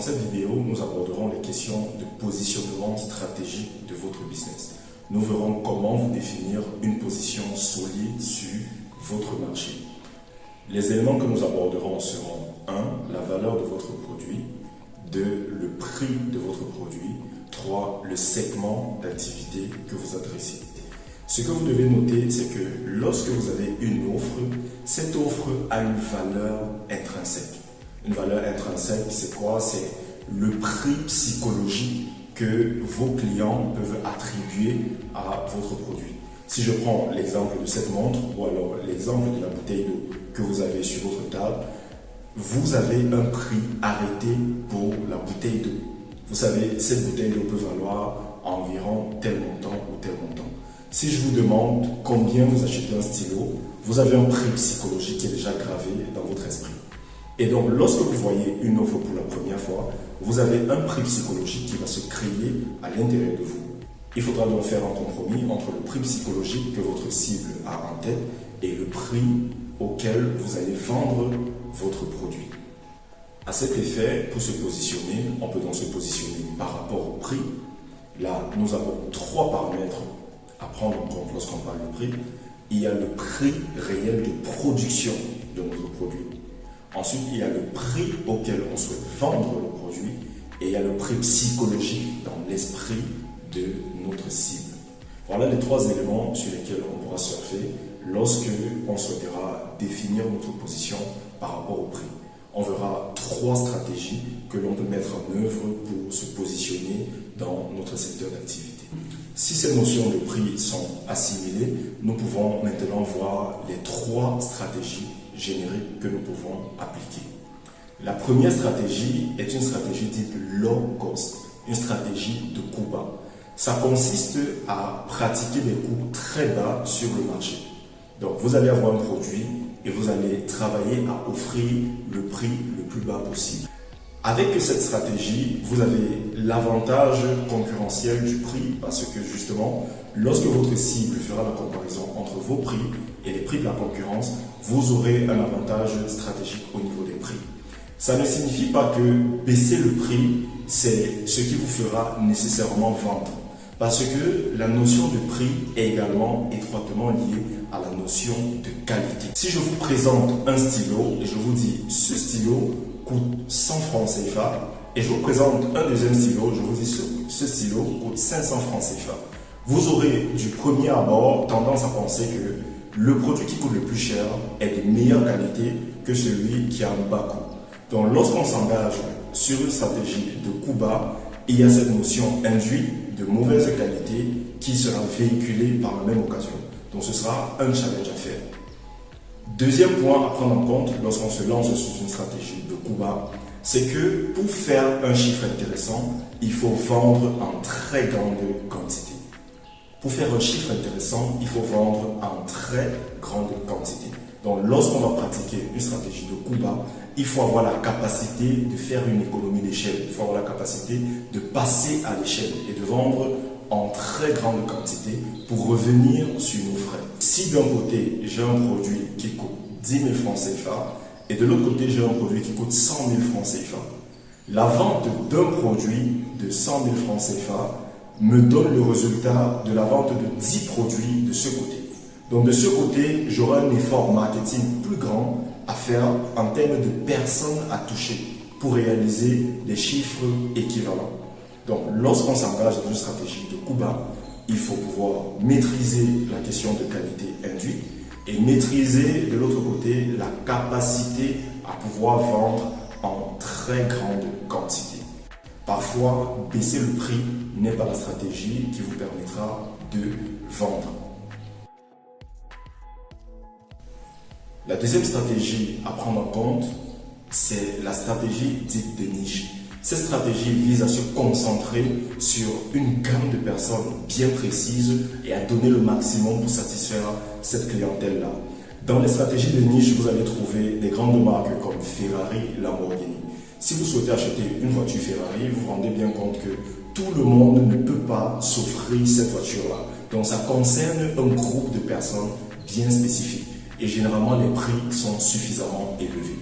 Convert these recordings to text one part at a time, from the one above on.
Dans cette vidéo, nous aborderons les questions de positionnement stratégique de votre business. Nous verrons comment vous définir une position solide sur votre marché. Les éléments que nous aborderons seront 1. La valeur de votre produit, 2. Le prix de votre produit, 3. Le segment d'activité que vous adressez. Ce que vous devez noter, c'est que lorsque vous avez une offre, cette offre a une valeur intrinsèque. Une valeur intrinsèque, c'est quoi? C'est le prix psychologique que vos clients peuvent attribuer à votre produit. Si je prends l'exemple de cette montre ou alors l'exemple de la bouteille d'eau que vous avez sur votre table, vous avez un prix arrêté pour la bouteille d'eau. Vous savez, cette bouteille d'eau peut valoir environ tel montant ou tel montant. Si je vous demande combien vous achetez un stylo, vous avez un prix psychologique qui est déjà gravé dans votre esprit. Et donc, lorsque vous voyez une offre pour la première fois, vous avez un prix psychologique qui va se créer à l'intérieur de vous. Il faudra donc faire un compromis entre le prix psychologique que votre cible a en tête et le prix auquel vous allez vendre votre produit. À cet effet, pour se positionner, on peut donc se positionner par rapport au prix. Là, nous avons 3 paramètres à prendre en compte lorsqu'on parle de prix. Il y a le prix réel de production de notre produit. Ensuite, il y a le prix auquel on souhaite vendre le produit et il y a le prix psychologique dans l'esprit de notre cible. Voilà les 3 éléments sur lesquels on pourra surfer lorsque on souhaitera définir notre position par rapport au prix. On verra 3 stratégies que l'on peut mettre en œuvre pour se positionner dans notre secteur d'activité. Si ces notions de prix sont assimilées, nous pouvons maintenant voir les 3 stratégies génériques que nous pouvons appliquer. La première stratégie est une stratégie dite low cost, une stratégie de coût bas. Ça consiste à pratiquer des coûts très bas sur le marché. Donc vous allez avoir un produit et vous allez travailler à offrir le prix le plus bas possible. Avec cette stratégie, vous avez l'avantage concurrentiel du prix parce que justement, lorsque votre cible fera la comparaison entre vos prix et les prix de la concurrence, vous aurez un avantage stratégique au niveau des prix. Ça ne signifie pas que baisser le prix, c'est ce qui vous fera nécessairement vendre. Parce que la notion de prix est également étroitement liée à la notion de qualité. Si je vous présente un stylo et je vous dis ce stylo coûte 100 francs CFA et je vous présente un deuxième stylo, je vous dis ce stylo coûte 500 francs CFA. Vous aurez du premier abord tendance à penser que le produit qui coûte le plus cher est de meilleure qualité que celui qui a un bas coût. Donc lorsqu'on s'engage sur une stratégie de coût bas, il y a cette notion induite de mauvaise qualité qui sera véhiculée par la même occasion. Donc ce sera un challenge à faire. Deuxième point à prendre en compte lorsqu'on se lance sur une stratégie de coût bas, c'est que pour faire un chiffre intéressant, il faut vendre en très grande quantité. Pour faire un chiffre intéressant, il faut vendre en très grande quantité. Donc lorsqu'on va pratiquer une stratégie de coût bas, il faut avoir la capacité de faire une économie d'échelle. Il faut avoir la capacité de passer à l'échelle et de vendre en très grande quantité pour revenir sur nos frais. Si d'un côté, j'ai un produit qui coûte 10 000 francs CFA et de l'autre côté, j'ai un produit qui coûte 100 000 francs CFA, la vente d'un produit de 100 000 francs CFA me donne le résultat de la vente de 10 produits de ce côté. Donc de ce côté, j'aurai un effort marketing plus grand à faire en termes de personnes à toucher pour réaliser des chiffres équivalents. Donc lorsqu'on s'engage dans une stratégie de coût bas, il faut pouvoir maîtriser la question de qualité induite et maîtriser de l'autre côté la capacité à pouvoir vendre en très grande quantité. Parfois, baisser le prix n'est pas la stratégie qui vous permettra de vendre. La deuxième stratégie à prendre en compte, c'est la stratégie dite de niche. Cette stratégie vise à se concentrer sur une gamme de personnes bien précises et à donner le maximum pour satisfaire cette clientèle-là. Dans les stratégies de niche, vous allez trouver des grandes marques comme Ferrari, Lamborghini. Si vous souhaitez acheter une voiture Ferrari, vous vous rendez bien compte que tout le monde ne peut pas s'offrir cette voiture-là. Donc ça concerne un groupe de personnes bien spécifiques. Et généralement, les prix sont suffisamment élevés.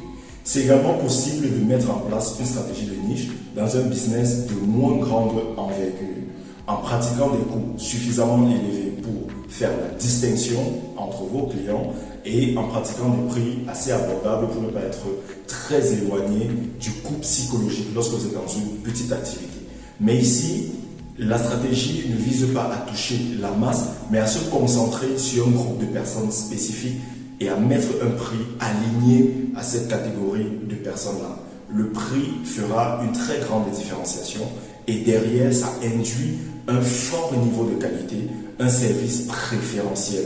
C'est également possible de mettre en place une stratégie de niche dans un business de moins grande envergure, en pratiquant des coûts suffisamment élevés pour faire la distinction entre vos clients et en pratiquant des prix assez abordables pour ne pas être très éloigné du coût psychologique lorsque vous êtes dans une petite activité. Mais ici, la stratégie ne vise pas à toucher la masse, mais à se concentrer sur un groupe de personnes spécifiques et à mettre un prix aligné à cette catégorie de personnes-là. Le prix fera une très grande différenciation et derrière, ça induit un fort niveau de qualité, un service préférentiel.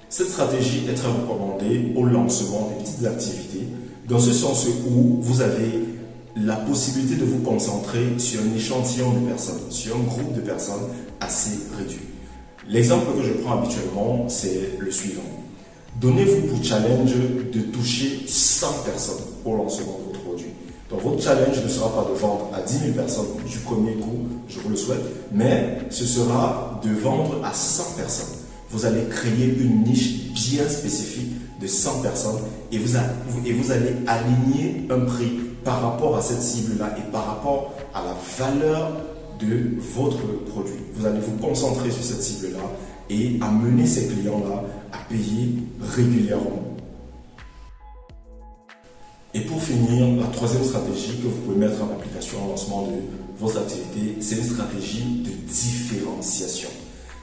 Cette stratégie est très recommandée au lancement des petites activités, dans ce sens où vous avez la possibilité de vous concentrer sur un échantillon de personnes, sur un groupe de personnes assez réduit. L'exemple que je prends habituellement, c'est le suivant. Donnez-vous pour challenge de toucher 100 personnes au lancement de votre produit. Donc votre challenge ne sera pas de vendre à 10 000 personnes du premier coup, je vous le souhaite, mais ce sera de vendre à 100 personnes. Vous allez créer une niche bien spécifique de 100 personnes et vous allez aligner un prix par rapport à cette cible-là et par rapport à la valeur de votre produit. Vous allez vous concentrer sur cette cible-là et amener ces clients-là à payer régulièrement. Et pour finir, la troisième stratégie que vous pouvez mettre en application au lancement de votre activité, c'est une stratégie de différenciation.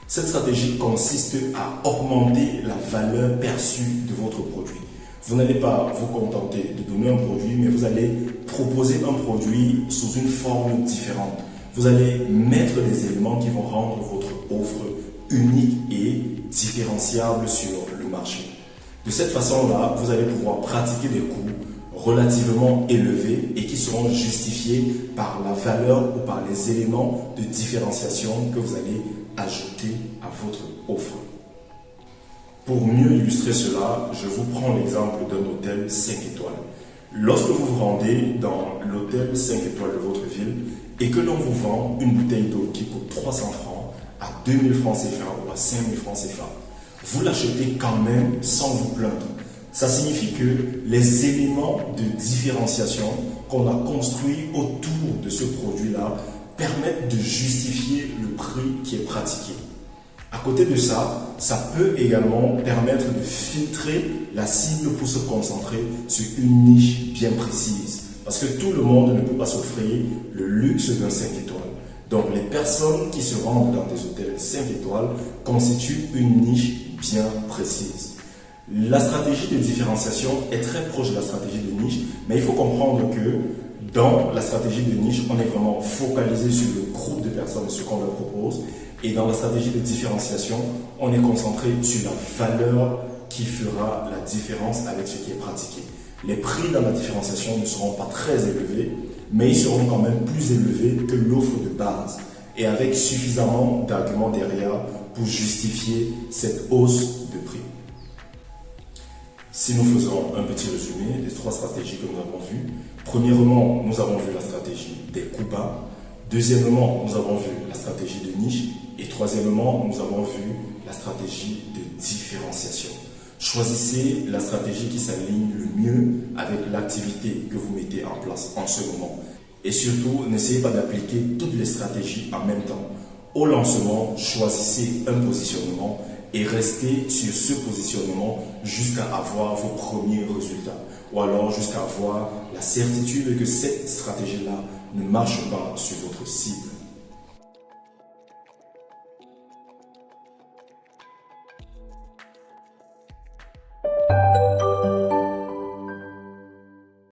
Cette stratégie consiste à augmenter la valeur perçue de votre produit. Vous n'allez pas vous contenter de donner un produit, mais vous allez proposer un produit sous une forme différente. Vous allez mettre des éléments qui vont rendre votre offre unique et différenciable sur le marché. De cette façon-là, vous allez pouvoir pratiquer des coûts relativement élevés et qui seront justifiés par la valeur ou par les éléments de différenciation que vous allez ajouter à votre offre. Pour mieux illustrer cela, je vous prends l'exemple d'un hôtel 5 étoiles. Lorsque vous vous rendez dans l'hôtel 5 étoiles de votre ville et que l'on vous vend une bouteille d'eau qui coûte 300 francs à 2000 francs CFA ou à 5000 francs CFA, vous l'achetez quand même sans vous plaindre. Ça signifie que les éléments de différenciation qu'on a construits autour de ce produit-là permettent de justifier le prix qui est pratiqué. À côté de ça, ça peut également permettre de filtrer la cible pour se concentrer sur une niche bien précise. Parce que tout le monde ne peut pas s'offrir le luxe d'un 5 étoiles. Donc les personnes qui se rendent dans des hôtels 5 étoiles constituent une niche bien précise. La stratégie de différenciation est très proche de la stratégie de niche, mais il faut comprendre que dans la stratégie de niche, on est vraiment focalisé sur le groupe de personnes, ce qu'on leur propose. Et dans la stratégie de différenciation, on est concentré sur la valeur qui fera la différence avec ce qui est pratiqué. Les prix dans la différenciation ne seront pas très élevés, mais ils seront quand même plus élevés que l'offre de base et avec suffisamment d'arguments derrière pour justifier cette hausse de prix. Si nous faisons un petit résumé des trois stratégies que nous avons vues, premièrement, nous avons vu la stratégie des coûts bas. Deuxièmement, nous avons vu la stratégie de niche. Et troisièmement, nous avons vu la stratégie de différenciation. Choisissez la stratégie qui s'aligne le mieux avec l'activité que vous mettez en place en ce moment. Et surtout, n'essayez pas d'appliquer toutes les stratégies en même temps. Au lancement, choisissez un positionnement et restez sur ce positionnement jusqu'à avoir vos premiers résultats. Ou alors jusqu'à avoir la certitude que cette stratégie-là ne marche pas sur votre cible.